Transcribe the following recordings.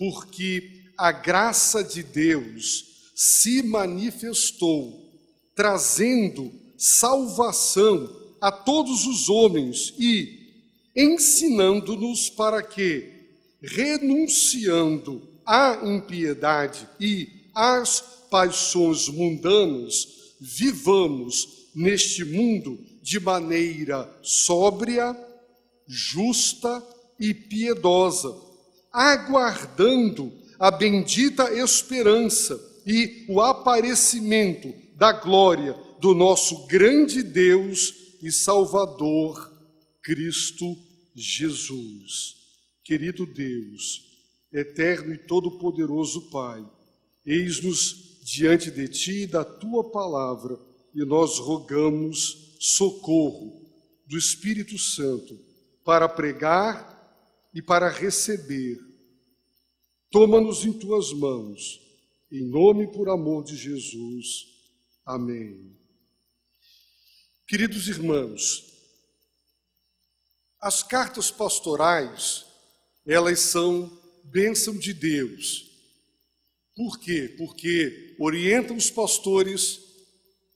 porque a graça de Deus se manifestou, trazendo salvação a todos os homens e ensinando-nos para que, renunciando à impiedade e às paixões mundanas, vivamos neste mundo de maneira sóbria, justa e piedosa, aguardando a bendita esperança e o aparecimento da glória do nosso grande Deus e Salvador, Cristo Jesus. Querido Deus, eterno e todo-poderoso Pai, eis-nos diante de Ti e da Tua palavra, e nós rogamos socorro do Espírito Santo para pregar e para receber. Toma-nos em Tuas mãos, em nome e por amor de Jesus. Amém. Queridos irmãos, as cartas pastorais, elas são bênção de Deus. Por quê? Porque orientam os pastores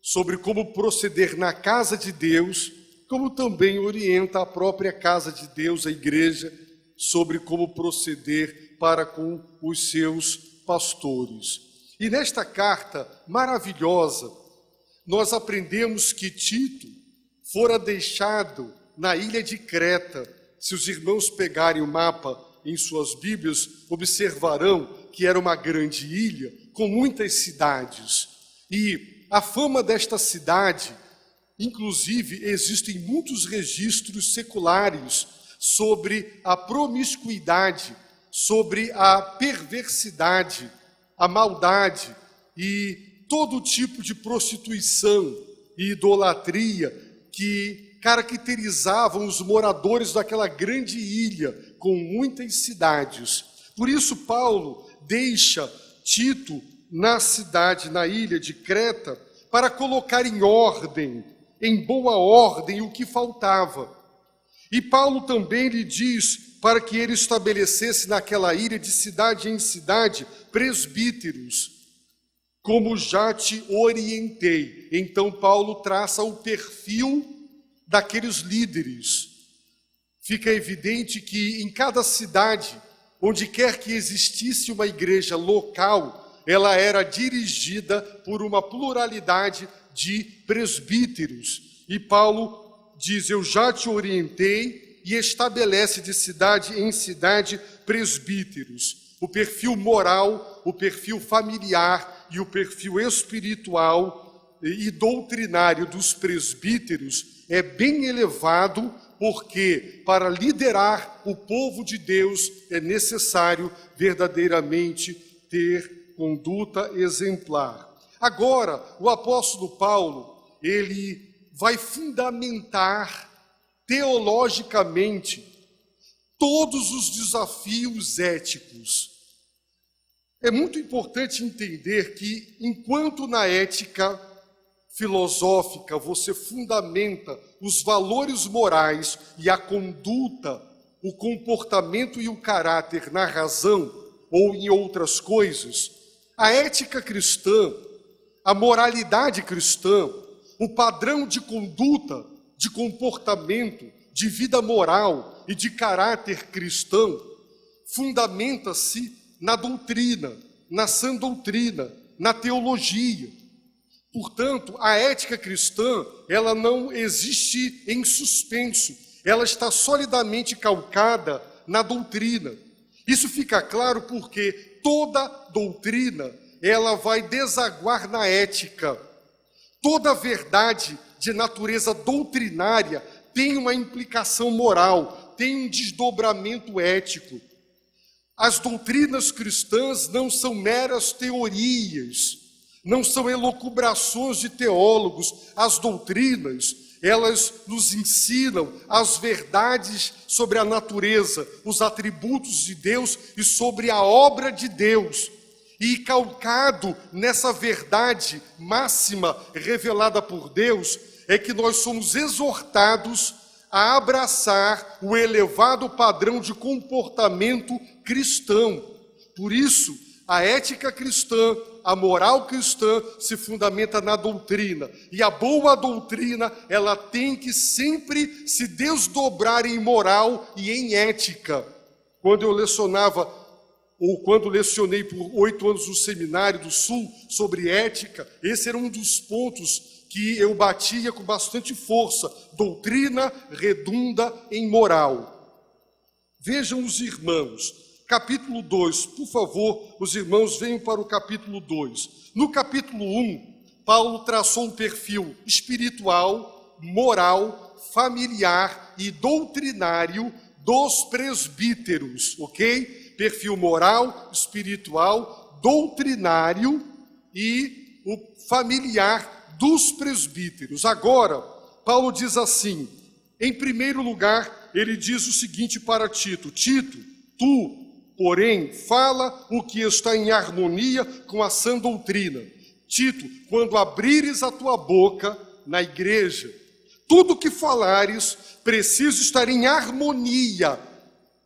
sobre como proceder na casa de Deus, como também orienta a própria casa de Deus, a igreja, sobre como proceder para com os seus pastores. E nesta carta maravilhosa, nós aprendemos que Tito fora deixado na ilha de Creta. Se os irmãos pegarem o mapa em suas Bíblias, observarão que era uma grande ilha com muitas cidades. E a fama desta cidade, inclusive, existem muitos registros seculares sobre a promiscuidade, sobre a perversidade, a maldade e todo tipo de prostituição e idolatria que caracterizavam os moradores daquela grande ilha com muitas cidades. Por isso Paulo deixa Tito na cidade, na ilha de Creta, para colocar em ordem, em boa ordem, o que faltava. E Paulo também lhe diz para que ele estabelecesse naquela ilha, de cidade em cidade, presbíteros, como já te orientei. Então Paulo traça o perfil daqueles líderes. Fica evidente que em cada cidade, onde quer que existisse uma igreja local, ela era dirigida por uma pluralidade de presbíteros. E Paulo diz: eu já te orientei, e estabelece de cidade em cidade presbíteros. O perfil moral, o perfil familiar e o perfil espiritual e doutrinário dos presbíteros é bem elevado, porque para liderar o povo de Deus é necessário verdadeiramente ter conduta exemplar. Agora, o apóstolo Paulo, ele vai fundamentar teologicamente todos os desafios éticos. É muito importante entender que, enquanto na ética filosófica você fundamenta os valores morais e a conduta, o comportamento e o caráter na razão ou em outras coisas, a ética cristã, a moralidade cristã, o padrão de conduta, de comportamento, de vida moral e de caráter cristão, fundamenta-se na doutrina, na sã doutrina, na teologia. Portanto, a ética cristã, ela não existe em suspenso, ela está solidamente calcada na doutrina. Isso fica claro porque toda doutrina, ela vai desaguar na ética. Toda verdade de natureza doutrinária tem uma implicação moral, tem um desdobramento ético. As doutrinas cristãs não são meras teorias, não são elucubrações de teólogos. As doutrinas, elas nos ensinam as verdades sobre a natureza, os atributos de Deus e sobre a obra de Deus. E calcado nessa verdade máxima revelada por Deus, é que nós somos exortados a abraçar o elevado padrão de comportamento cristão. Por isso, a ética cristã, a moral cristã se fundamenta na doutrina. E a boa doutrina, ela tem que sempre se desdobrar em moral e em ética. Quando eu lecionava, ou quando lecionei por 8 anos no Seminário do Sul sobre ética, esse era um dos pontos que eu batia com bastante força. Doutrina redunda em moral. Vejam os irmãos. Capítulo 2, por favor, os irmãos venham para o capítulo 2. No capítulo 1, Paulo traçou um perfil espiritual, moral, familiar e doutrinário dos presbíteros, ok? Perfil moral, espiritual, doutrinário e o familiar dos presbíteros. Agora, Paulo diz assim, em primeiro lugar, ele diz o seguinte para Tito: Tito, tu, porém, fala o que está em harmonia com a sã doutrina. Tito, quando abrires a tua boca na igreja, tudo que falares precisa estar em harmonia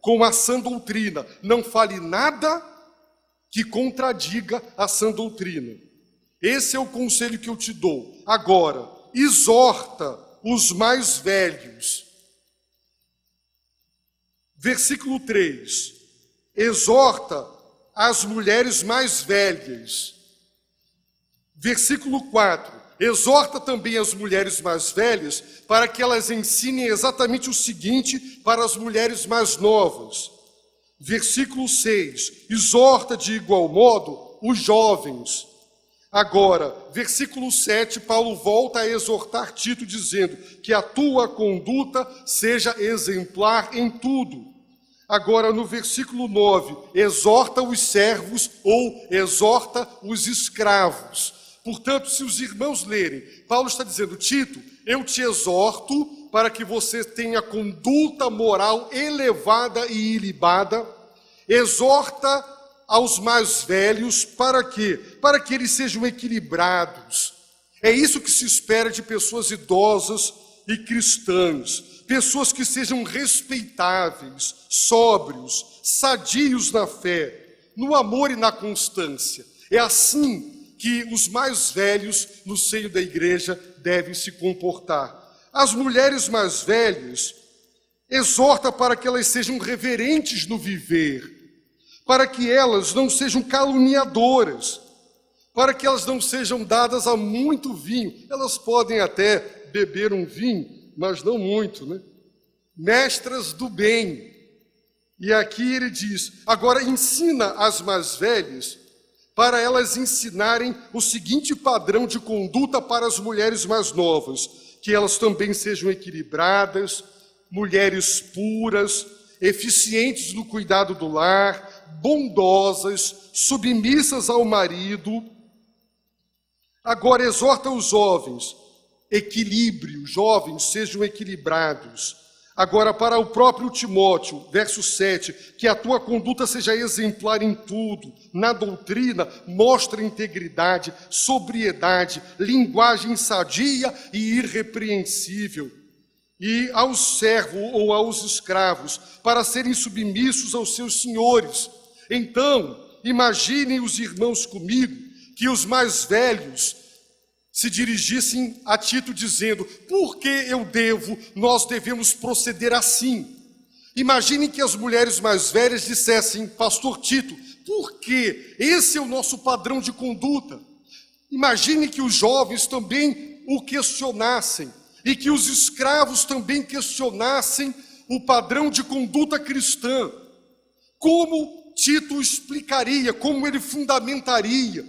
com a sã doutrina. Não fale nada que contradiga a sã doutrina. Esse é o conselho que eu te dou. Agora, exorta os mais velhos. Versículo 3. Exorta as mulheres mais velhas. Versículo 4. Exorta também as mulheres mais velhas para que elas ensinem exatamente o seguinte para as mulheres mais novas. Versículo 6. Exorta de igual modo os jovens. Agora, versículo 7, Paulo volta a exortar Tito dizendo que a tua conduta seja exemplar em tudo. Agora, no versículo 9, exorta os servos ou exorta os escravos. Portanto, se os irmãos lerem, Paulo está dizendo, Tito, eu te exorto para que você tenha conduta moral elevada e ilibada. Exorta aos mais velhos, para quê? Para que eles sejam equilibrados. É isso que se espera de pessoas idosas e cristãs. Pessoas que sejam respeitáveis, sóbrios, sadios na fé, no amor e na constância. É assim que os mais velhos no seio da igreja devem se comportar. As mulheres mais velhas, exorta para que elas sejam reverentes no viver, para que elas não sejam caluniadoras, para que elas não sejam dadas a muito vinho. Elas podem até beber um vinho, mas não muito, né? Mestras do bem. E aqui ele diz, agora ensina as mais velhas para elas ensinarem o seguinte padrão de conduta para as mulheres mais novas, que elas também sejam equilibradas, mulheres puras, eficientes no cuidado do lar, bondosas, submissas ao marido. Agora exorta os jovens, equilíbrio, jovens sejam equilibrados. Agora para o próprio Timóteo, verso 7, que a tua conduta seja exemplar em tudo, na doutrina, mostra integridade, sobriedade, linguagem sadia e irrepreensível. E aos servos ou aos escravos, para serem submissos aos seus senhores. Então, imaginem os irmãos comigo, que os mais velhos se dirigissem a Tito dizendo, por que nós devemos proceder assim? Imaginem que as mulheres mais velhas dissessem, pastor Tito, por que esse é o nosso padrão de conduta? Imagine que os jovens também o questionassem, e que os escravos também questionassem o padrão de conduta cristã. Como Tito explicaria, como ele fundamentaria?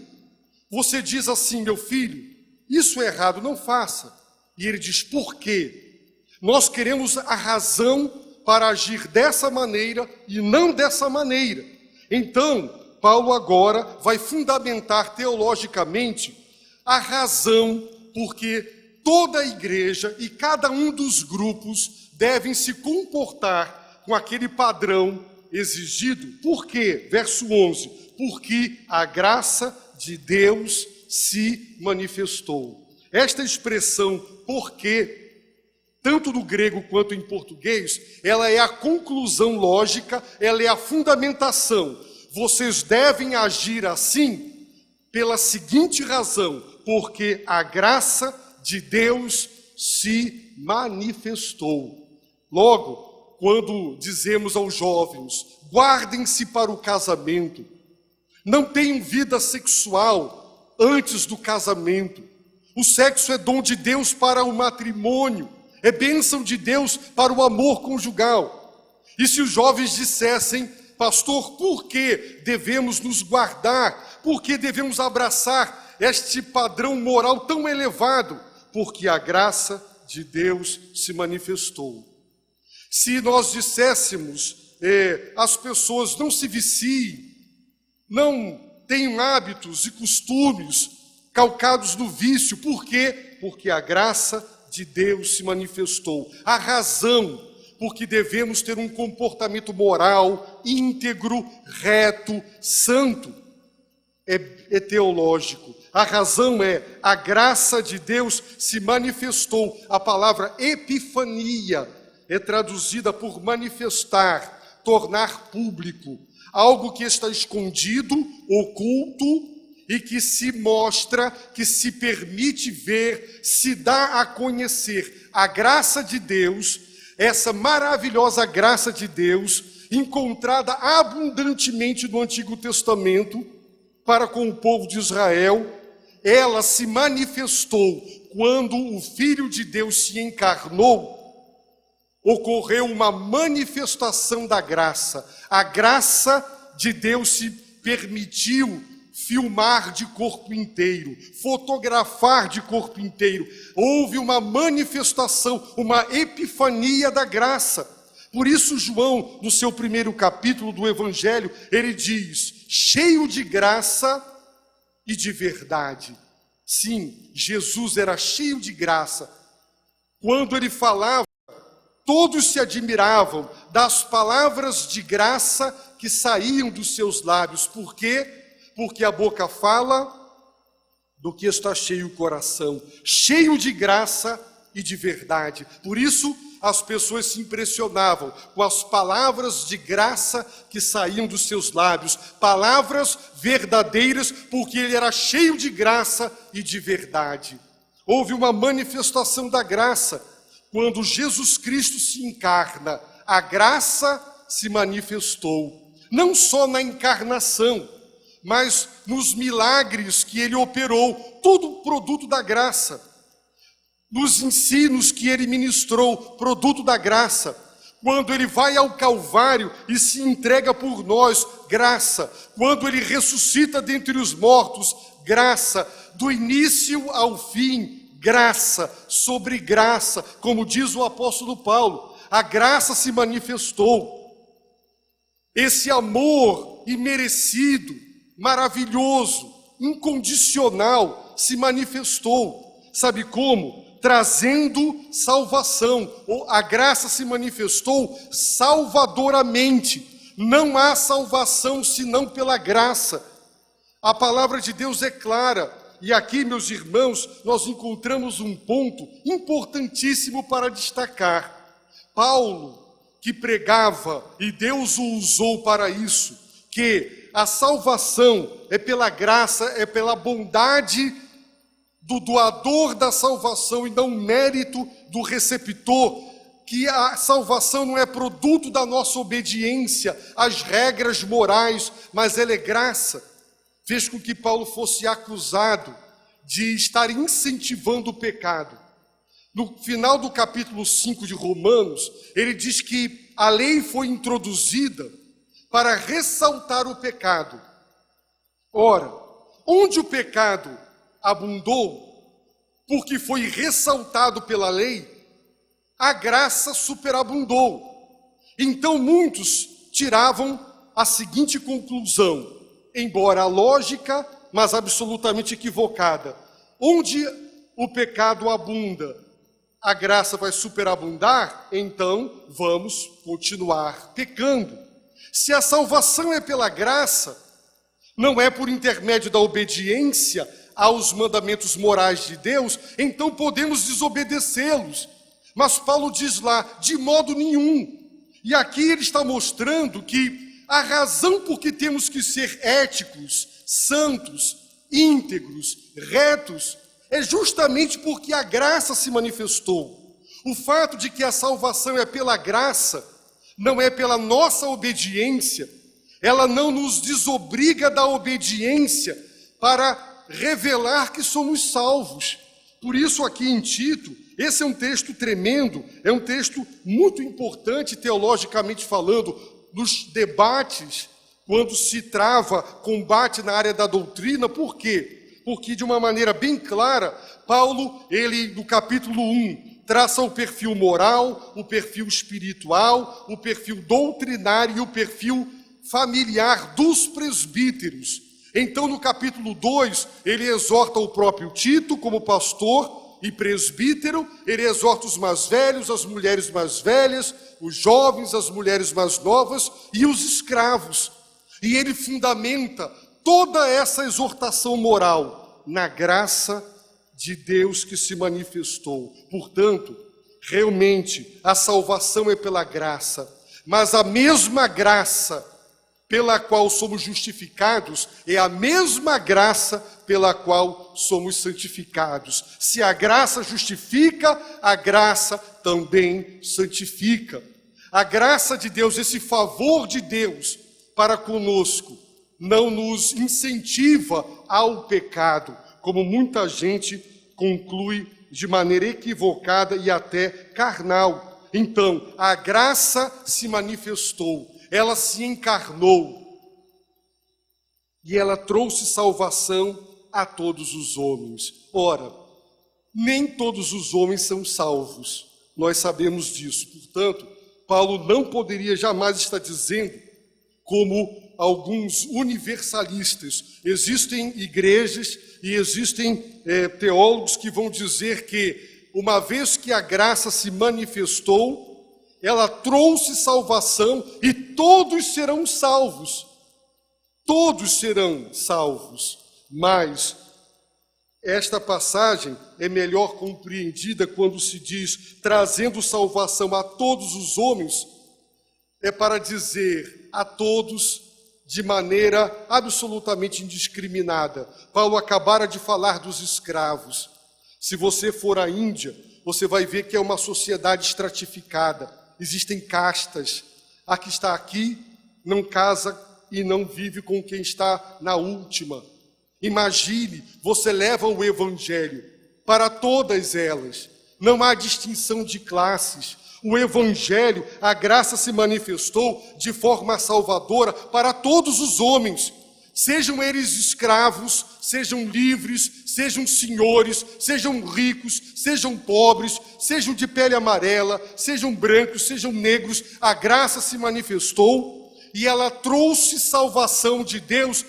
Você diz assim, meu filho, isso é errado, não faça. E ele diz, por quê? Nós queremos a razão para agir dessa maneira e não dessa maneira. Então, Paulo agora vai fundamentar teologicamente a razão porque toda a igreja e cada um dos grupos devem se comportar com aquele padrão exigido. Por quê? Verso 11. Porque a graça de Deus se manifestou. Esta expressão, porque, tanto no grego quanto em português, ela é a conclusão lógica, ela é a fundamentação. vocês devem agir assim pela seguinte razão: porque a graça de Deus se manifestou. Logo, quando dizemos aos jovens, guardem-se para o casamento, não tenham vida sexual antes do casamento. O sexo é dom de Deus para o matrimônio, é bênção de Deus para o amor conjugal. E se os jovens dissessem, pastor, por que devemos nos guardar? Por que devemos abraçar este padrão moral tão elevado? Porque a graça de Deus se manifestou. Se nós disséssemos, as pessoas não se viciem, não tenham hábitos e costumes calcados no vício. Por quê? Porque a graça de Deus se manifestou. A razão porque devemos ter um comportamento moral, íntegro, reto, santo, é teológico. A razão é, a graça de Deus se manifestou. A palavra epifania é traduzida por manifestar, tornar público. Algo que está escondido, oculto, e que se mostra, que se permite ver, se dá a conhecer. A graça de Deus, essa maravilhosa graça de Deus, encontrada abundantemente no Antigo Testamento, para com o povo de Israel, ela se manifestou quando o Filho de Deus se encarnou. Ocorreu uma manifestação da graça. A graça de Deus se permitiu filmar de corpo inteiro, fotografar de corpo inteiro. Houve uma manifestação, uma epifania da graça. Por isso João, no seu primeiro capítulo do Evangelho, ele diz, cheio de graça e de verdade. Sim, Jesus era cheio de graça. Quando ele falava, todos se admiravam das palavras de graça que saíam dos seus lábios. Por quê? Porque a boca fala do que está cheio o coração, cheio de graça e de verdade. Por isso, as pessoas se impressionavam com as palavras de graça que saíam dos seus lábios, palavras verdadeiras, porque ele era cheio de graça e de verdade. Houve uma manifestação da graça. Quando Jesus Cristo se encarna, a graça se manifestou, não só na encarnação, mas nos milagres que ele operou, tudo produto da graça. Nos ensinos que ele ministrou, produto da graça. Quando ele vai ao Calvário e se entrega por nós, graça. Quando ele ressuscita dentre os mortos, graça. Do início ao fim, graça sobre graça, como diz o apóstolo Paulo. A graça se manifestou. Esse amor imerecido, maravilhoso, incondicional, se manifestou. Sabe como? Trazendo salvação. A graça se manifestou salvadoramente. Não há salvação senão pela graça. A palavra de Deus é clara. E aqui, meus irmãos, nós encontramos um ponto importantíssimo para destacar. Paulo, que pregava, e Deus o usou para isso, que a salvação é pela graça, é pela bondade do doador da salvação e não mérito do receptor, que a salvação não é produto da nossa obediência às regras morais, mas ela é graça. Fez com que Paulo fosse acusado de estar incentivando o pecado. No final do capítulo 5 de Romanos, ele diz que a lei foi introduzida para ressaltar o pecado. Ora, onde o pecado abundou, porque foi ressaltado pela lei, a graça superabundou. Então muitos tiravam a seguinte conclusão, embora lógica, mas absolutamente equivocada: onde o pecado abunda, a graça vai superabundar, então vamos continuar pecando. Se a salvação é pela graça, não é por intermédio da obediência aos mandamentos morais de Deus, então podemos desobedecê-los. Mas Paulo diz lá, de modo nenhum. E aqui ele está mostrando que a razão por que temos que ser éticos, santos, íntegros, retos, é justamente porque a graça se manifestou. O fato de que a salvação é pela graça, não é pela nossa obediência, ela não nos desobriga da obediência para revelar que somos salvos. Por isso aqui em Tito, esse é um texto tremendo, é um texto muito importante teologicamente falando, nos debates, quando se trava combate na área da doutrina. Por quê? Porque de uma maneira bem clara, Paulo, ele no capítulo 1, traça o perfil moral, o perfil espiritual, o perfil doutrinário e o perfil familiar dos presbíteros. Então, no capítulo 2, ele exorta o próprio Tito como pastor e presbítero, ele exorta os mais velhos, as mulheres mais velhas, os jovens, as mulheres mais novas e os escravos. E ele fundamenta toda essa exortação moral na graça de Deus que se manifestou. Portanto, realmente, a salvação é pela graça, mas a mesma graça pela qual somos justificados é a mesma graça pela qual somos santificados. Se a graça justifica, a graça também santifica. A graça de Deus, esse favor de Deus para conosco, não nos incentiva ao pecado, como muita gente conclui de maneira equivocada e até carnal. Então, a graça se manifestou, ela se encarnou e ela trouxe salvação a todos os homens. Ora, nem todos os homens são salvos, nós sabemos disso. Portanto, Paulo não poderia jamais estar dizendo, como alguns universalistas, existem igrejas e existem teólogos que vão dizer que, uma vez que a graça se manifestou, ela trouxe salvação e todos serão salvos. Todos serão salvos. Mas esta passagem é melhor compreendida quando se diz trazendo salvação a todos os homens, é para dizer a todos de maneira absolutamente indiscriminada. Paulo acabara de falar dos escravos. Se você for à Índia, você vai ver que é uma sociedade estratificada. Existem castas. A que está aqui não casa e não vive com quem está na última. Imagine, você leva o evangelho para todas elas. Não há distinção de classes. O evangelho, a graça se manifestou de forma salvadora para todos os homens. Sejam eles escravos, sejam livres, sejam senhores, sejam ricos, sejam pobres, sejam de pele amarela, sejam brancos, sejam negros, a graça se manifestou e ela trouxe salvação de Deus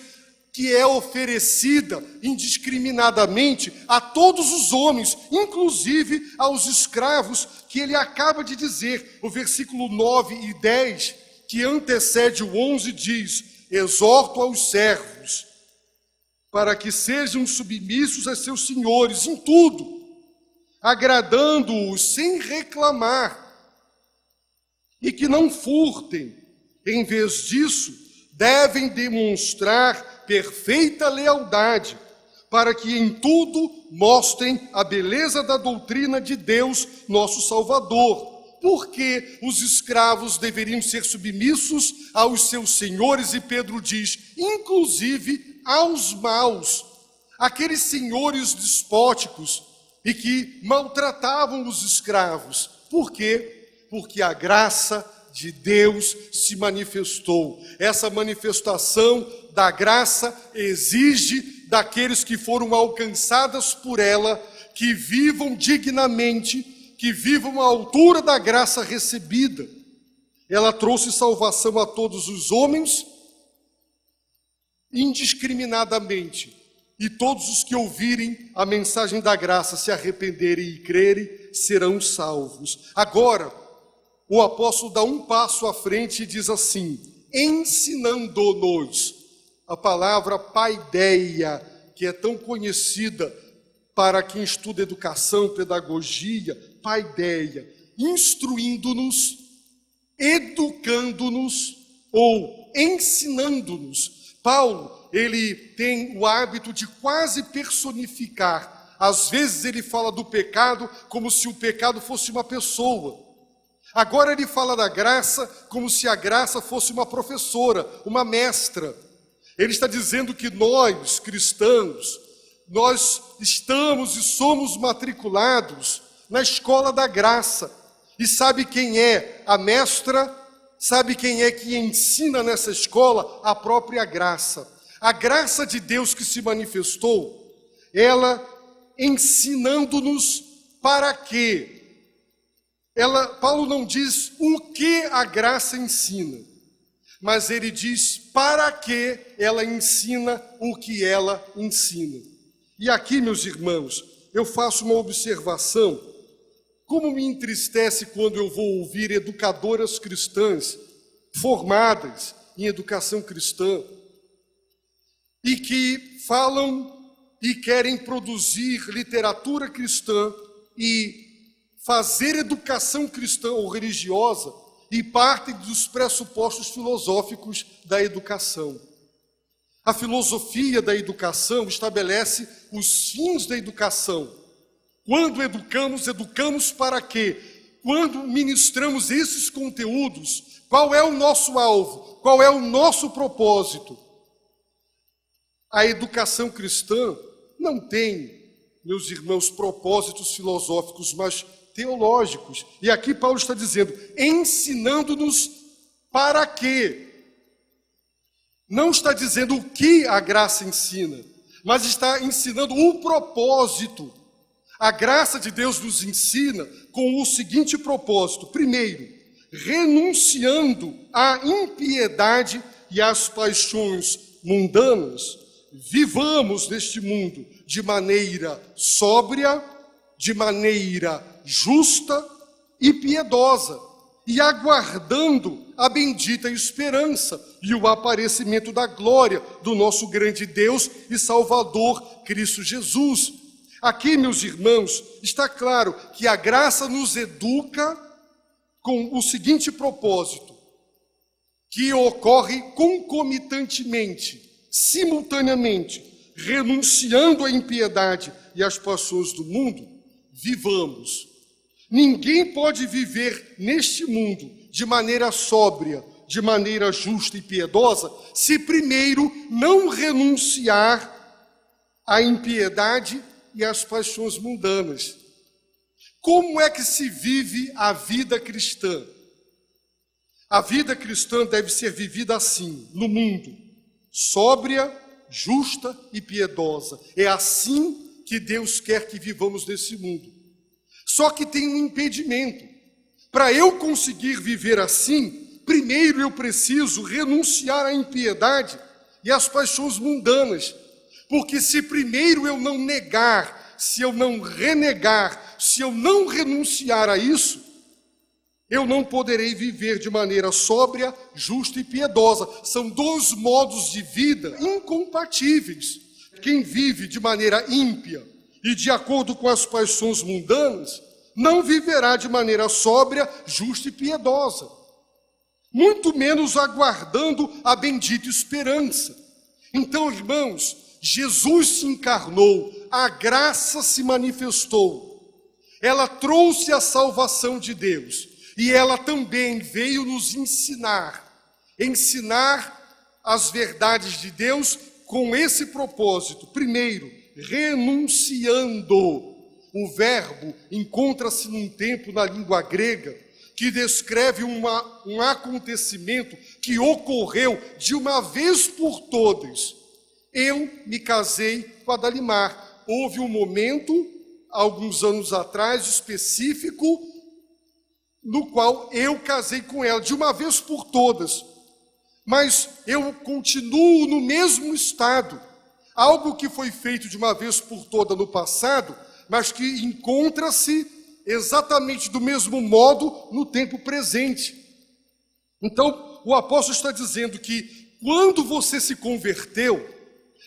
que é oferecida indiscriminadamente a todos os homens, inclusive aos escravos, que ele acaba de dizer. O versículo 9 e 10, que antecede o 11, diz: exorto aos servos, para que sejam submissos a seus senhores em tudo, agradando-os sem reclamar, e que não furtem. Em vez disso, devem demonstrar perfeita lealdade, para que em tudo mostrem a beleza da doutrina de Deus, nosso Salvador. Porque os escravos deveriam ser submissos aos seus senhores, e Pedro diz, inclusive aos maus, aqueles senhores despóticos e que maltratavam os escravos. Por quê? Porque a graça de Deus se manifestou. Essa manifestação da graça exige daqueles que foram alcançados por ela, que vivam dignamente, que vivam à altura da graça recebida. Ela trouxe salvação a todos os homens, indiscriminadamente, e todos os que ouvirem a mensagem da graça, se arrependerem e crerem, serão salvos. Agora, o apóstolo dá um passo à frente e diz assim, ensinando-nos. A palavra paideia, que é tão conhecida para quem estuda educação, pedagogia, paideia, instruindo-nos, educando-nos ou ensinando-nos. Paulo, ele tem o hábito de quase personificar. Às vezes ele fala do pecado como se o pecado fosse uma pessoa. Agora ele fala da graça como se a graça fosse uma professora, uma mestra. Ele está dizendo que nós, cristãos, nós estamos e somos matriculados na escola da graça. E sabe quem é a mestra? Sabe quem é que ensina nessa escola? A própria graça. A graça de Deus que se manifestou, ela ensinando-nos para quê? Paulo não diz o que a graça ensina, mas ele diz para que ela ensina o que ela ensina. E aqui, meus irmãos, eu faço uma observação. Como me entristece quando eu vou ouvir educadoras cristãs formadas em educação cristã e que falam e querem produzir literatura cristã e fazer educação cristã ou religiosa e partem dos pressupostos filosóficos da educação. A filosofia da educação estabelece os fins da educação. Quando educamos, educamos para quê? Quando ministramos esses conteúdos, qual é o nosso alvo? Qual é o nosso propósito? A educação cristã não tem, meus irmãos, propósitos filosóficos, mas teológicos. E aqui Paulo está dizendo, ensinando-nos para quê? Não está dizendo o que a graça ensina, mas está ensinando o propósito. A graça de Deus nos ensina com o seguinte propósito. Primeiro, renunciando à impiedade e às paixões mundanas, vivamos neste mundo de maneira sóbria, de maneira justa e piedosa, e aguardando a bendita esperança e o aparecimento da glória do nosso grande Deus e Salvador Cristo Jesus. Aqui, meus irmãos, está claro que a graça nos educa com o seguinte propósito, que ocorre concomitantemente, simultaneamente, renunciando à impiedade e às paixões do mundo, vivamos. Ninguém pode viver neste mundo de maneira sóbria, de maneira justa e piedosa, se primeiro não renunciar à impiedade e às paixões mundanas. Como é que se vive a vida cristã? A vida cristã deve ser vivida assim, no mundo, sóbria, justa e piedosa. É assim que Deus quer que vivamos nesse mundo. Só que tem um impedimento. Para eu conseguir viver assim, primeiro eu preciso renunciar à impiedade e às paixões mundanas. Porque se primeiro eu não negar, se eu não renegar, se eu não renunciar a isso, eu não poderei viver de maneira sóbria, justa e piedosa. São dois modos de vida incompatíveis. Quem vive de maneira ímpia e de acordo com as paixões mundanas, não viverá de maneira sóbria, justa e piedosa. Muito menos aguardando a bendita esperança. Então, irmãos, Jesus se encarnou, a graça se manifestou. Ela trouxe a salvação de Deus. E ela também veio nos ensinar as verdades de Deus com esse propósito. Primeiro, renunciando. O verbo encontra-se num tempo na língua grega que descreve um acontecimento que ocorreu de uma vez por todas. Eu me casei com a Dalimar. Houve um momento, alguns anos atrás, específico, no qual eu casei com ela, de uma vez por todas. Mas eu continuo no mesmo estado. Algo que foi feito de uma vez por toda no passado, mas que encontra-se exatamente do mesmo modo no tempo presente. Então, o apóstolo está dizendo que quando você se converteu,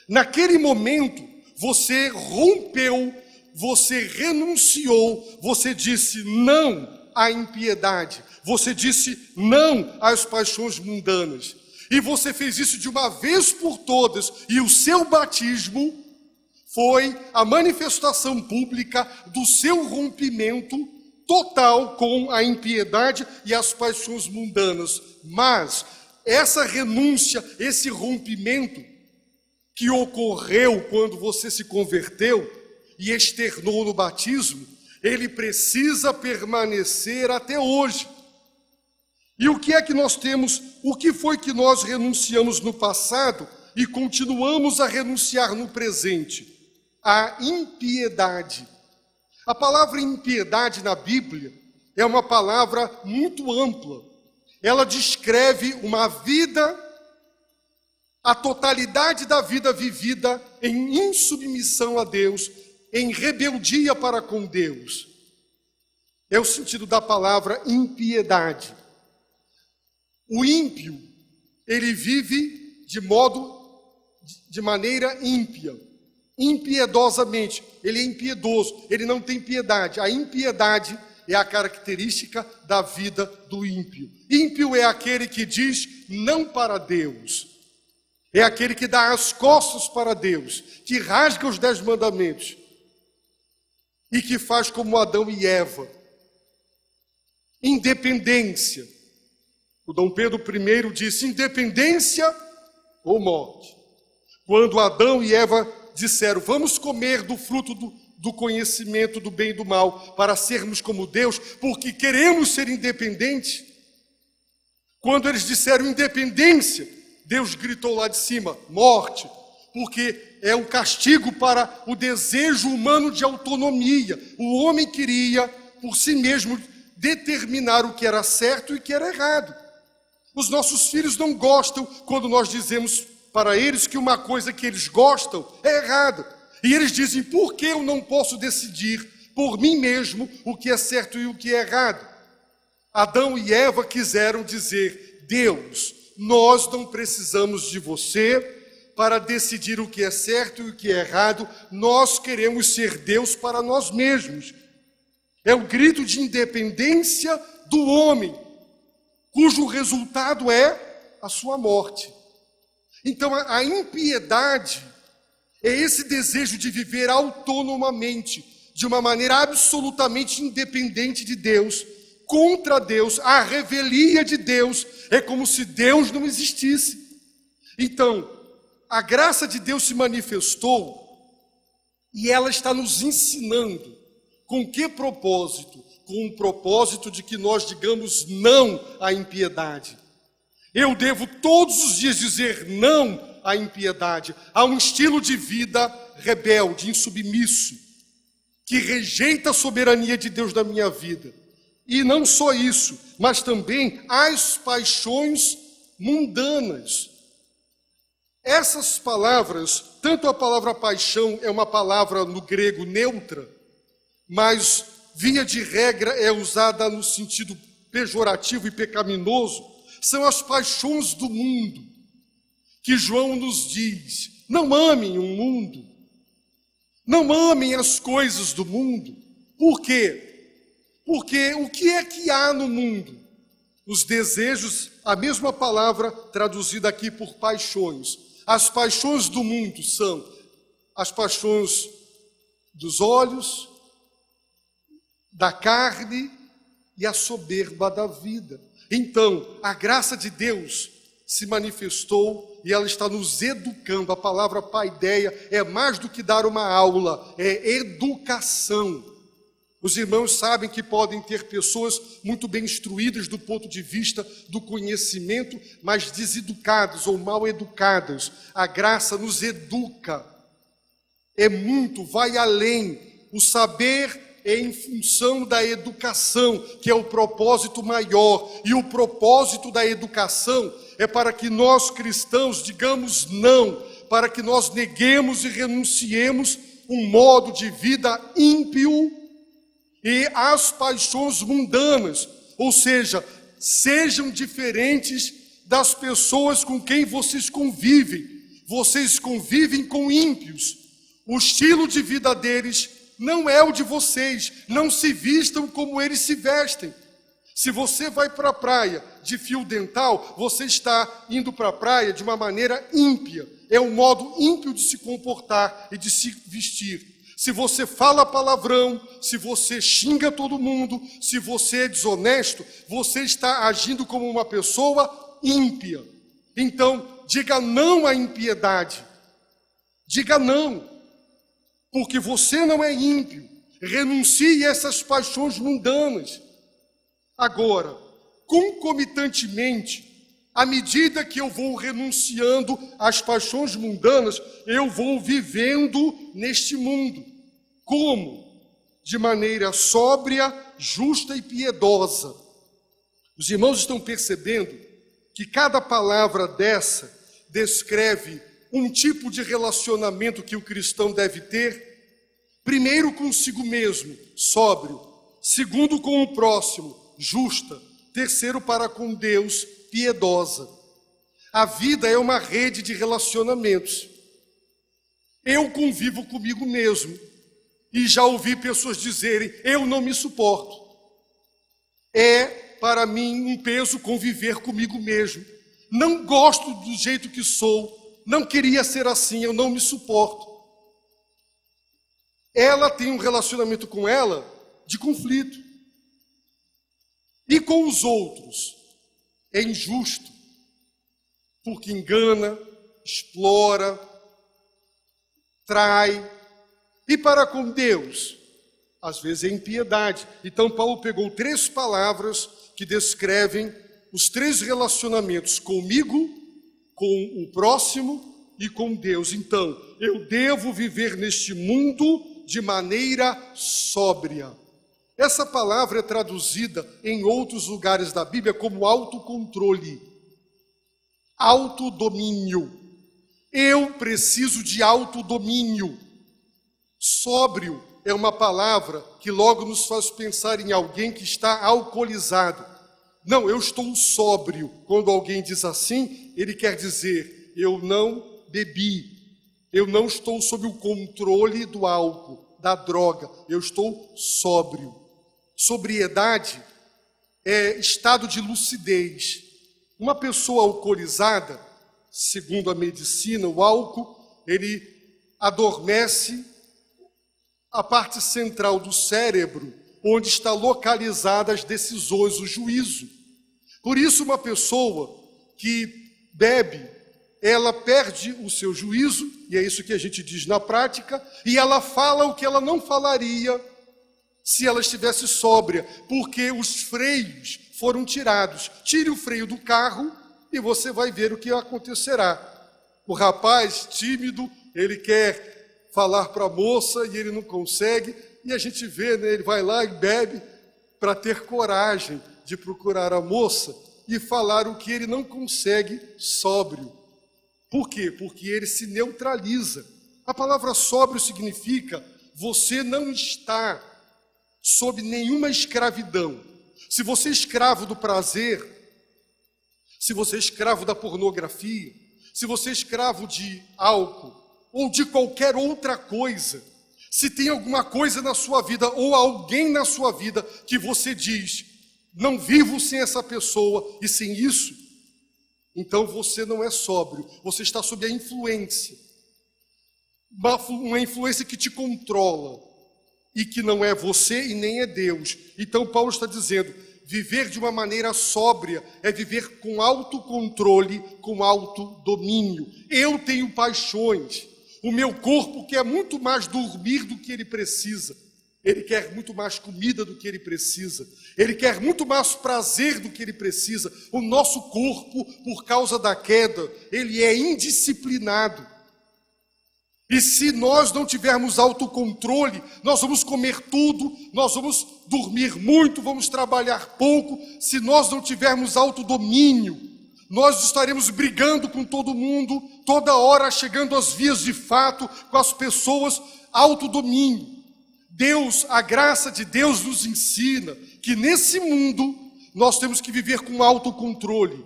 naquele momento, você rompeu, você renunciou, você disse não à impiedade. Você disse não às paixões mundanas. E você fez isso de uma vez por todas. E o seu batismo foi a manifestação pública do seu rompimento total com a impiedade e as paixões mundanas. Mas essa renúncia, esse rompimento que ocorreu quando você se converteu e externou no batismo, ele precisa permanecer até hoje. E o que é que nós temos, o que foi que nós renunciamos no passado e continuamos a renunciar no presente? A impiedade. A palavra impiedade na Bíblia é uma palavra muito ampla. Ela descreve uma vida, a totalidade da vida vivida em insubmissão a Deus, em rebeldia para com Deus. É o sentido da palavra impiedade. O ímpio, ele vive de maneira ímpia, impiedosamente. Ele é impiedoso, ele não tem piedade. A impiedade é a característica da vida do ímpio. Ímpio é aquele que diz não para Deus. É aquele que dá as costas para Deus, que rasga os 10 mandamentos e que faz como Adão e Eva. Independência. O Dom Pedro I disse: independência ou morte. Quando Adão e Eva disseram: vamos comer do fruto do conhecimento do bem e do mal, para sermos como Deus, porque queremos ser independentes. Quando eles disseram independência, Deus gritou lá de cima: morte, porque é um castigo para o desejo humano de autonomia. O homem queria, por si mesmo, determinar o que era certo e o que era errado. Os nossos filhos não gostam quando nós dizemos para eles que uma coisa que eles gostam é errada. E eles dizem: por que eu não posso decidir por mim mesmo o que é certo e o que é errado? Adão e Eva quiseram dizer: Deus, nós não precisamos de você para decidir o que é certo e o que é errado. Nós queremos ser Deus para nós mesmos. É o grito de independência do homem, cujo resultado é a sua morte. Então a impiedade é esse desejo de viver autonomamente, de uma maneira absolutamente independente de Deus, contra Deus, a revelia de Deus, é como se Deus não existisse. Então, a graça de Deus se manifestou e ela está nos ensinando. Com que propósito? Com o propósito de que nós digamos não à impiedade. Eu devo todos os dias dizer não à impiedade, a um estilo de vida rebelde, insubmisso, que rejeita a soberania de Deus na minha vida. E não só isso, mas também as paixões mundanas. Essas palavras, tanto a palavra paixão é uma palavra no grego neutra, mas via de regra é usada no sentido pejorativo e pecaminoso, são as paixões do mundo, que João nos diz: não amem o mundo, não amem as coisas do mundo. Por quê? Porque o que é que há no mundo? Os desejos, a mesma palavra traduzida aqui por paixões. As paixões do mundo são as paixões dos olhos, da carne e a soberba da vida. Então, a graça de Deus se manifestou e ela está nos educando. A palavra paideia é mais do que dar uma aula, é educação. Os irmãos sabem que podem ter pessoas muito bem instruídas do ponto de vista do conhecimento, mas deseducadas ou mal educadas. A graça nos educa. É muito, vai além. O saber é em função da educação, que é o propósito maior. E o propósito da educação é para que nós cristãos digamos não, para que nós neguemos e renunciemos um modo de vida ímpio e as paixões mundanas, ou seja, sejam diferentes das pessoas com quem vocês convivem. Vocês convivem com ímpios. O estilo de vida deles não é o de vocês. Não se vistam como eles se vestem. Se você vai para a praia de fio dental, você está indo para a praia de uma maneira ímpia. É um modo ímpio de se comportar e de se vestir. Se você fala palavrão, se você xinga todo mundo, se você é desonesto, você está agindo como uma pessoa ímpia. Então, diga não à impiedade. Diga não, porque você não é ímpio. Renuncie a essas paixões mundanas. Agora, concomitantemente, à medida que eu vou renunciando às paixões mundanas, eu vou vivendo neste mundo. Como? De maneira sóbria, justa e piedosa. Os irmãos estão percebendo que cada palavra dessa descreve um tipo de relacionamento que o cristão deve ter? Primeiro, consigo mesmo, sóbrio. Segundo, com o próximo, justa. Terceiro, para com Deus, piedosa. A vida é uma rede de relacionamentos. Eu convivo comigo mesmo. E já ouvi pessoas dizerem, eu não me suporto. É, para mim, um peso conviver comigo mesmo. Não gosto do jeito que sou. Não queria ser assim, eu não me suporto. Ela tem um relacionamento com ela de conflito. E com os outros? É injusto, porque engana, explora, trai. E para com Deus? Às vezes é impiedade. Então Paulo pegou 3 palavras que descrevem os 3 relacionamentos comigo, com o próximo e com Deus. Então, eu devo viver neste mundo de maneira sóbria. Essa palavra é traduzida em outros lugares da Bíblia como autocontrole, autodomínio. Eu preciso de autodomínio. Sóbrio é uma palavra que logo nos faz pensar em alguém que está alcoolizado. Não, eu estou sóbrio. Quando alguém diz assim, ele quer dizer, eu não bebi. Eu não estou sob o controle do álcool, da droga. Eu estou sóbrio. Sobriedade é estado de lucidez. Uma pessoa alcoolizada, segundo a medicina, o álcool, ele adormece a parte central do cérebro, onde está localizada as decisões, o juízo. Por isso, uma pessoa que bebe, ela perde o seu juízo, e é isso que a gente diz na prática, e ela fala o que ela não falaria se ela estivesse sóbria, porque os freios foram tirados. Tire o freio do carro e você vai ver o que acontecerá. O rapaz tímido, ele quer falar para a moça e ele não consegue, e a gente vê, né, ele vai lá e bebe para ter coragem de procurar a moça e falar o que ele não consegue sóbrio. Por quê? Porque ele se neutraliza. A palavra sóbrio significa você não está sob nenhuma escravidão. Se você é escravo do prazer, se você é escravo da pornografia, se você é escravo de álcool ou de qualquer outra coisa, se tem alguma coisa na sua vida ou alguém na sua vida que você diz, não vivo sem essa pessoa e sem isso, então você não é sóbrio, você está sob a influência, uma influência que te controla e que não é você e nem é Deus. Então Paulo está dizendo, viver de uma maneira sóbria é viver com autocontrole, com autodomínio. Eu tenho paixões. O meu corpo quer muito mais dormir do que ele precisa. Ele quer muito mais comida do que ele precisa. Ele quer muito mais prazer do que ele precisa. O nosso corpo, por causa da queda, ele é indisciplinado. E se nós não tivermos autocontrole, nós vamos comer tudo, nós vamos dormir muito, vamos trabalhar pouco. Se nós não tivermos autodomínio, nós estaremos brigando com todo mundo, toda hora chegando às vias de fato com as pessoas. Autodomínio. Deus, a graça de Deus nos ensina que nesse mundo nós temos que viver com autocontrole,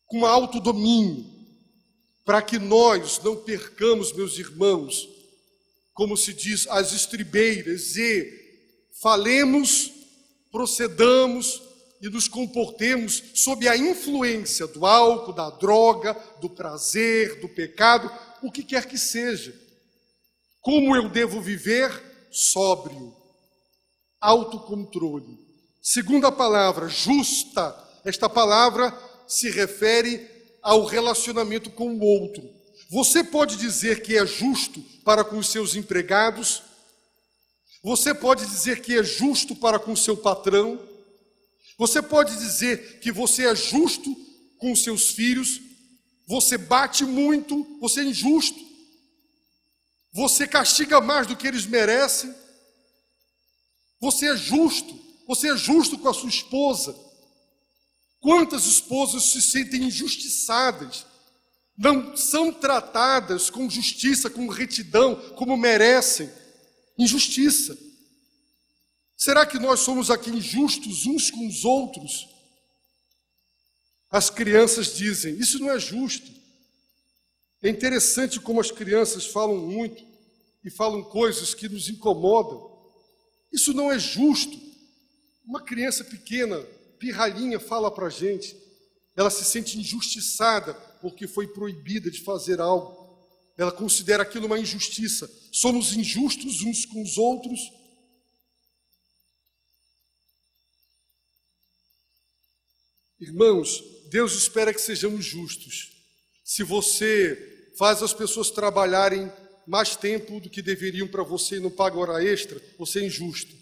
com autodomínio, para que nós não percamos, meus irmãos, como se diz, as estribeiras e falemos procedamos e nos comportemos sob a influência do álcool, da droga, do prazer, do pecado, o que quer que seja. Como eu devo viver? Sóbrio, autocontrole. Segunda palavra, justa. Esta palavra se refere ao relacionamento com o outro. Você pode dizer que é justo para com os seus empregados? Você pode dizer que é justo para com o seu patrão? Você pode dizer que você é justo com os seus filhos? Você bate muito, você é injusto. Você castiga mais do que eles merecem. Você é justo com a sua esposa. Quantas esposas se sentem injustiçadas, não são tratadas com justiça, com retidão, como merecem? Injustiça. Será que nós somos aqui injustos uns com os outros? As crianças dizem, isso não é justo. É interessante como as crianças falam muito e falam coisas que nos incomodam. Isso não é justo. Uma criança pequena, pirralhinha, fala para a gente. Ela se sente injustiçada porque foi proibida de fazer algo. Ela considera aquilo uma injustiça. Somos injustos uns com os outros. Irmãos, Deus espera que sejamos justos. Se você faz as pessoas trabalharem mais tempo do que deveriam para você e não paga hora extra, você é injusto.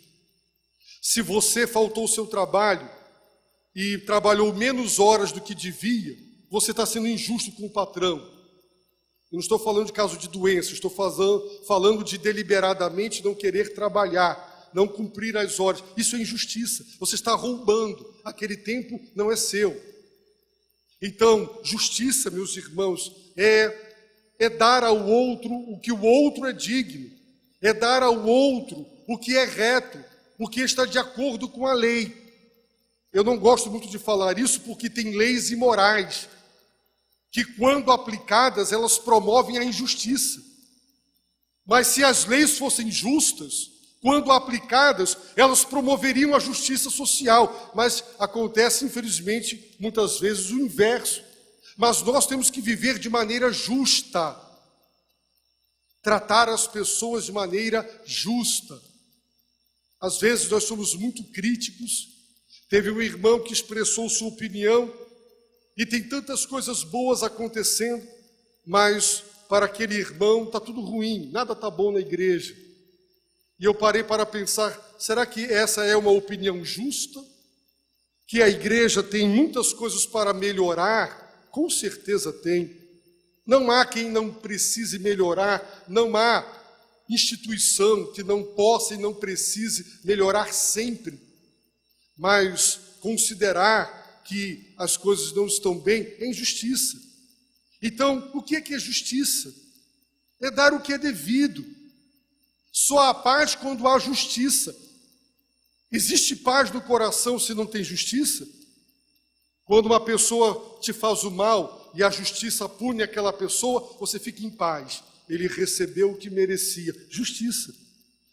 Se você faltou ao seu trabalho e trabalhou menos horas do que devia, você está sendo injusto com o patrão. Eu não estou falando de caso de doença, estou falando de deliberadamente não querer trabalhar, não cumprir as horas. Isso é injustiça. Você está roubando. Aquele tempo não é seu. Então, justiça, meus irmãos, é dar ao outro o que o outro é digno. É dar ao outro o que é reto, o que está de acordo com a lei. Eu não gosto muito de falar isso porque tem leis imorais, que quando aplicadas, elas promovem a injustiça. Mas se as leis fossem justas, quando aplicadas, elas promoveriam a justiça social. Mas acontece, infelizmente, muitas vezes o inverso. Mas nós temos que viver de maneira justa. Tratar as pessoas de maneira justa. Às vezes nós somos muito críticos. Teve um irmão que expressou sua opinião e tem tantas coisas boas acontecendo, mas para aquele irmão está tudo ruim, nada está bom na igreja. E eu parei para pensar, será que essa é uma opinião justa? Que a igreja tem muitas coisas para melhorar? Com certeza tem. Não há quem não precise melhorar, não há instituição que não possa e não precise melhorar sempre. Mas considerar que as coisas não estão bem é injustiça. Então, o que é justiça? É dar o que é devido. Só há paz quando há justiça. Existe paz no coração se não tem justiça? Quando uma pessoa te faz o mal e a justiça pune aquela pessoa, você fica em paz. Ele recebeu o que merecia. Justiça.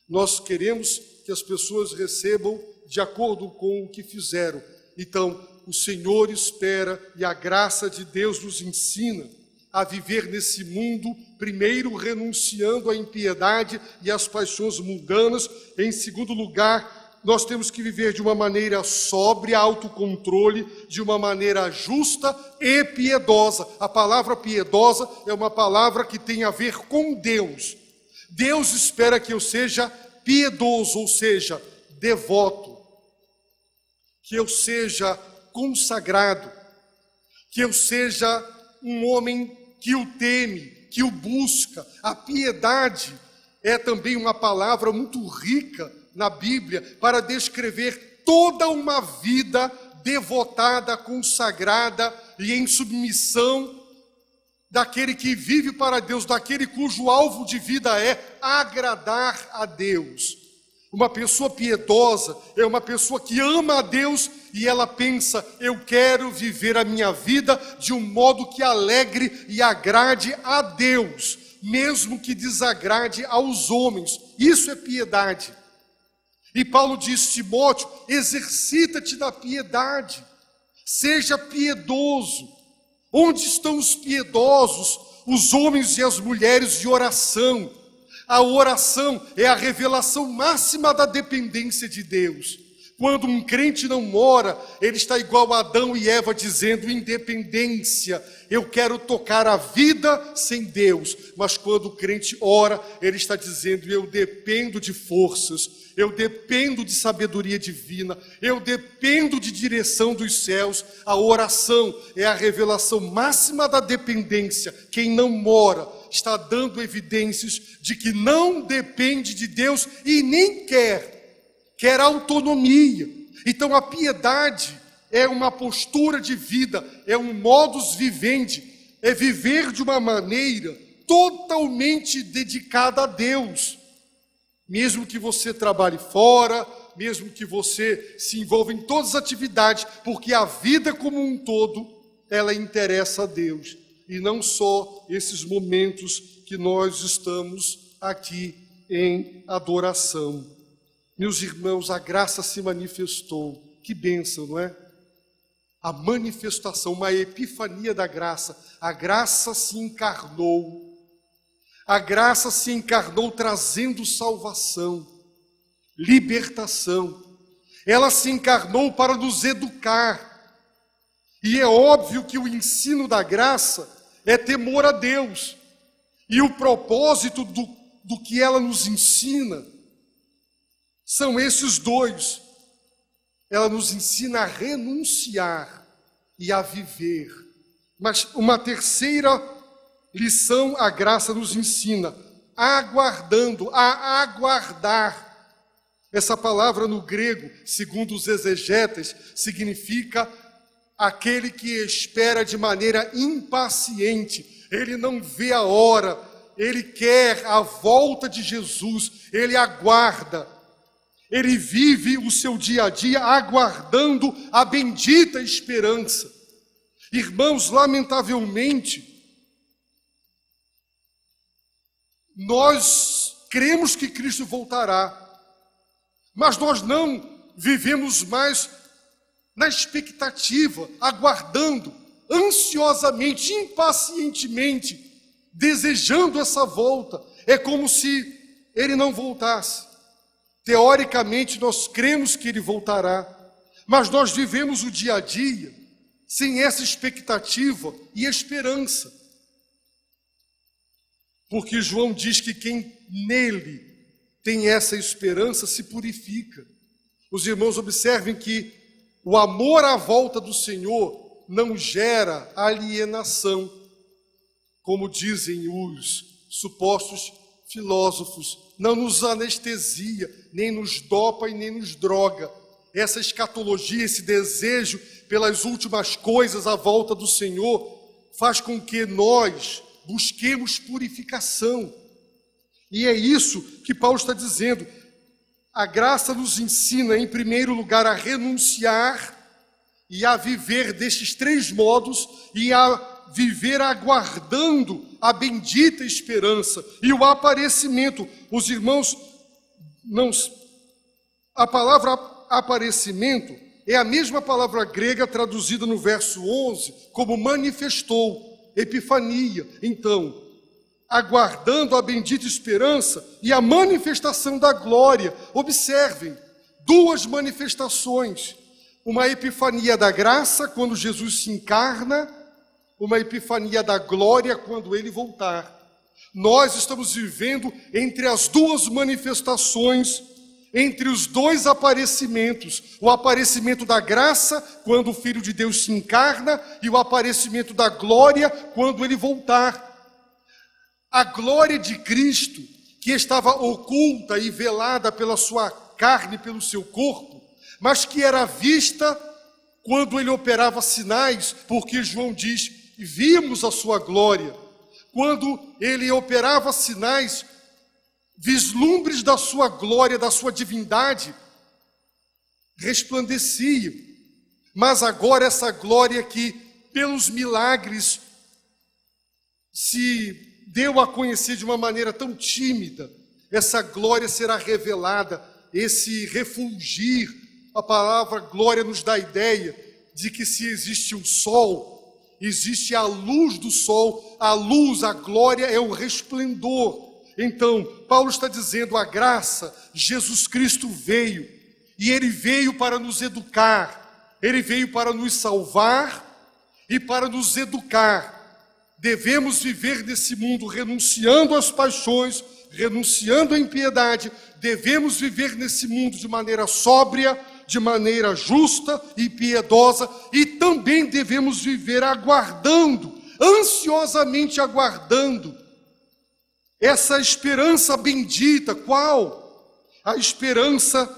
Nós queremos que as pessoas recebam de acordo com o que fizeram. Então, o Senhor espera e a graça de Deus nos ensina a viver nesse mundo, primeiro renunciando à impiedade e às paixões mundanas. Em segundo lugar, nós temos que viver de uma maneira sóbria, autocontrole, de uma maneira justa e piedosa. A palavra piedosa é uma palavra que tem a ver com Deus. Deus espera que eu seja piedoso, ou seja, devoto, que eu seja consagrado, que eu seja um homem que o teme, que o busca. A piedade é também uma palavra muito rica na Bíblia para descrever toda uma vida devotada, consagrada e em submissão daquele que vive para Deus, daquele cujo alvo de vida é agradar a Deus. Uma pessoa piedosa é uma pessoa que ama a Deus e ela pensa, eu quero viver a minha vida de um modo que alegre e agrade a Deus, mesmo que desagrade aos homens. Isso é piedade. E Paulo diz: Timóteo, exercita-te na piedade, seja piedoso. Onde estão os piedosos, os homens e as mulheres de oração? A oração é a revelação máxima da dependência de Deus. Quando um crente não ora, ele está igual a Adão e Eva, dizendo: independência, eu quero tocar a vida sem Deus. Mas quando o crente ora, ele está dizendo: eu dependo de forças, eu dependo de sabedoria divina, eu dependo de direção dos céus. A oração é a revelação máxima da dependência. Quem não ora está dando evidências de que não depende de Deus e nem quer autonomia. Então a piedade é uma postura de vida, é um modus vivendi, é viver de uma maneira totalmente dedicada a Deus. Mesmo que você trabalhe fora, mesmo que você se envolva em todas as atividades, porque a vida como um todo, ela interessa a Deus. E não só esses momentos que nós estamos aqui em adoração. Meus irmãos, a graça se manifestou. Que bênção, não é? A manifestação, uma epifania da graça. A graça se encarnou. A graça se encarnou trazendo salvação, libertação. Ela se encarnou para nos educar. E é óbvio que o ensino da graça é temor a Deus. E o propósito do que ela nos ensina são esses dois. Ela nos ensina a renunciar e a viver. Mas uma terceira lição a graça nos ensina: aguardando, a aguardar. Essa palavra no grego, segundo os exegetas, significa aquele que espera de maneira impaciente. Ele não vê a hora, ele quer a volta de Jesus, ele aguarda. Ele vive o seu dia a dia aguardando a bendita esperança. Irmãos, lamentavelmente, nós cremos que Cristo voltará, mas nós não vivemos mais na expectativa, aguardando, ansiosamente, impacientemente, desejando essa volta. É como se ele não voltasse. Teoricamente, nós cremos que ele voltará, mas nós vivemos o dia a dia sem essa expectativa e esperança. Porque João diz que quem nele tem essa esperança se purifica. Os irmãos observem que o amor à volta do Senhor não gera alienação, como dizem os supostos filósofos. Não nos anestesia, nem nos dopa e nem nos droga. Essa escatologia, esse desejo pelas últimas coisas à volta do Senhor, faz com que nós busquemos purificação. E é isso que Paulo está dizendo. A graça nos ensina, em primeiro lugar, a renunciar e a viver destes três modos e a viver aguardando a bendita esperança e o aparecimento. Os irmãos, a palavra aparecimento é a mesma palavra grega traduzida no verso 11 como manifestou, epifania. Então, aguardando a bendita esperança e a manifestação da glória. Observem, duas manifestações. Uma epifania da graça, quando Jesus se encarna, uma epifania da glória, quando ele voltar. Nós estamos vivendo entre as duas manifestações, entre os dois aparecimentos. O aparecimento da graça, quando o Filho de Deus se encarna, e o aparecimento da glória, quando ele voltar. A glória de Cristo, que estava oculta e velada pela sua carne, pelo seu corpo, mas que era vista quando ele operava sinais, porque João diz: vimos a sua glória. Quando ele operava sinais, vislumbres da sua glória, da sua divindade, resplandeciam. Mas agora essa glória que, pelos milagres, se deu a conhecer de uma maneira tão tímida, essa glória será revelada esse refulgir. A palavra glória nos dá a ideia de que se existe o sol, existe a luz do sol, a luz, a glória é o resplendor. Então, Paulo está dizendo, a graça, Jesus Cristo veio, e Ele veio para nos educar, Ele veio para nos salvar e para nos educar. Devemos viver nesse mundo renunciando às paixões, renunciando à impiedade. Devemos viver nesse mundo de maneira sóbria, de maneira justa e piedosa, e também devemos viver aguardando, ansiosamente aguardando, essa esperança bendita. Qual? A esperança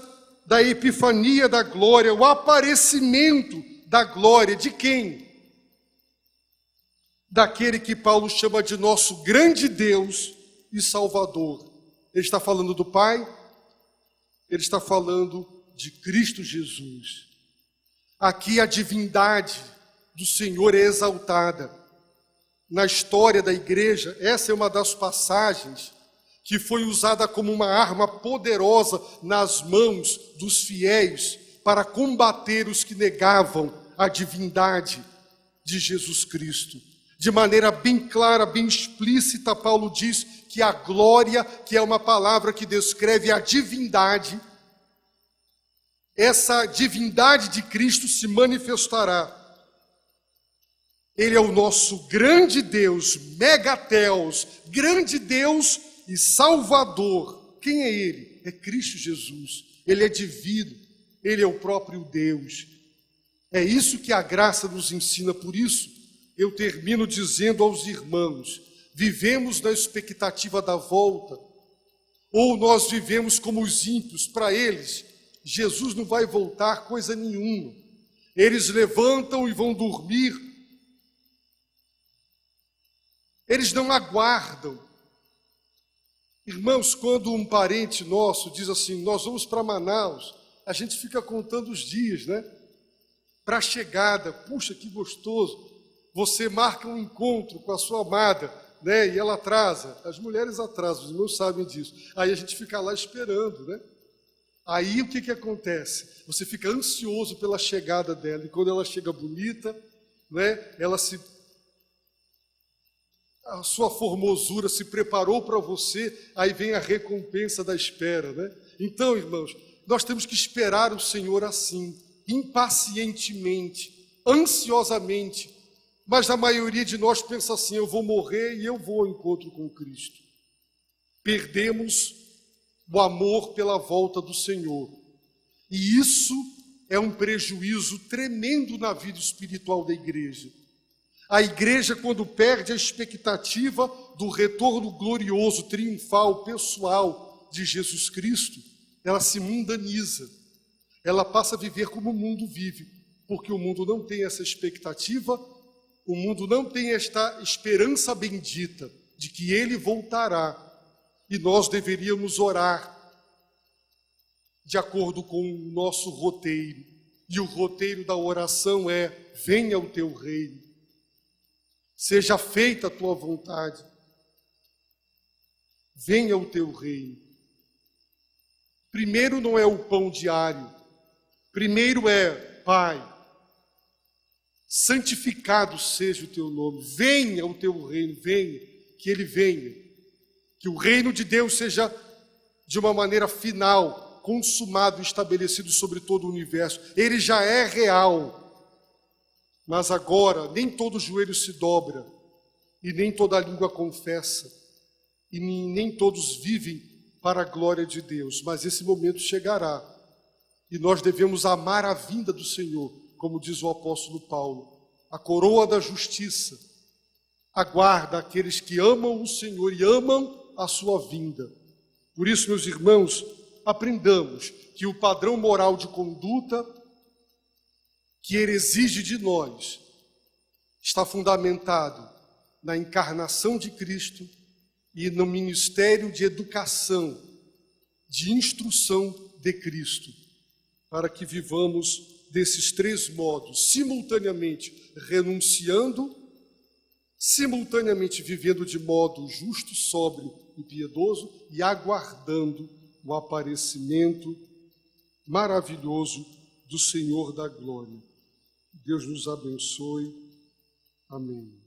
da epifania da glória, o aparecimento da glória. De quem? Daquele que Paulo chama de nosso grande Deus e Salvador. Ele está falando do Pai, ele está falando de Cristo Jesus. Aqui a divindade do Senhor é exaltada. Na história da igreja, essa é uma das passagens que foi usada como uma arma poderosa nas mãos dos fiéis para combater os que negavam a divindade de Jesus Cristo. De maneira bem clara, bem explícita, Paulo diz que a glória, que é uma palavra que descreve a divindade, essa divindade de Cristo se manifestará. Ele é o nosso grande Deus, Megatheos, grande Deus e Salvador. Quem é Ele? É Cristo Jesus. Ele é divino, Ele é o próprio Deus. É isso que a graça nos ensina. Por isso, eu termino dizendo aos irmãos, vivemos na expectativa da volta, ou nós vivemos como os ímpios. Para eles, Jesus não vai voltar coisa nenhuma. Eles levantam e vão dormir. Eles não aguardam. Irmãos, quando um parente nosso diz assim, nós vamos para Manaus, a gente fica contando os dias, né? Para a chegada. Puxa, que gostoso. Você marca um encontro com a sua amada, né? E ela atrasa. As mulheres atrasam, os irmãos sabem disso. Aí a gente fica lá esperando, né? Aí o que acontece? Você fica ansioso pela chegada dela. E quando ela chega bonita, né? A sua formosura se preparou para você, aí vem a recompensa da espera, né? Então, irmãos, nós temos que esperar o Senhor assim, impacientemente, ansiosamente. Mas a maioria de nós pensa assim, eu vou morrer e eu vou ao encontro com Cristo. Perdemos o amor pela volta do Senhor. E isso é um prejuízo tremendo na vida espiritual da igreja. A igreja, quando perde a expectativa do retorno glorioso, triunfal, pessoal de Jesus Cristo, ela se mundaniza. Ela passa a viver como o mundo vive, porque o mundo não tem essa expectativa. O mundo não tem esta esperança bendita de que Ele voltará. E nós deveríamos orar de acordo com o nosso roteiro. E o roteiro da oração é, venha o teu reino. Seja feita a tua vontade. Venha o teu reino. Primeiro não é o pão diário. Primeiro é, Pai, santificado seja o teu nome, venha o teu reino, venha, que ele venha, que o reino de Deus seja de uma maneira final, consumado e estabelecido sobre todo o universo. Ele já é real, mas agora nem todo joelho se dobra, e nem toda língua confessa, e nem todos vivem para a glória de Deus, mas esse momento chegará, e nós devemos amar a vinda do Senhor, como diz o apóstolo Paulo. A coroa da justiça aguarda aqueles que amam o Senhor e amam a sua vinda. Por isso, meus irmãos, aprendamos que o padrão moral de conduta que Ele exige de nós está fundamentado na encarnação de Cristo e no ministério de educação, de instrução de Cristo, para que vivamos desses três modos, simultaneamente renunciando, simultaneamente vivendo de modo justo, sóbrio e piedoso e aguardando o aparecimento maravilhoso do Senhor da glória. Deus nos abençoe. Amém.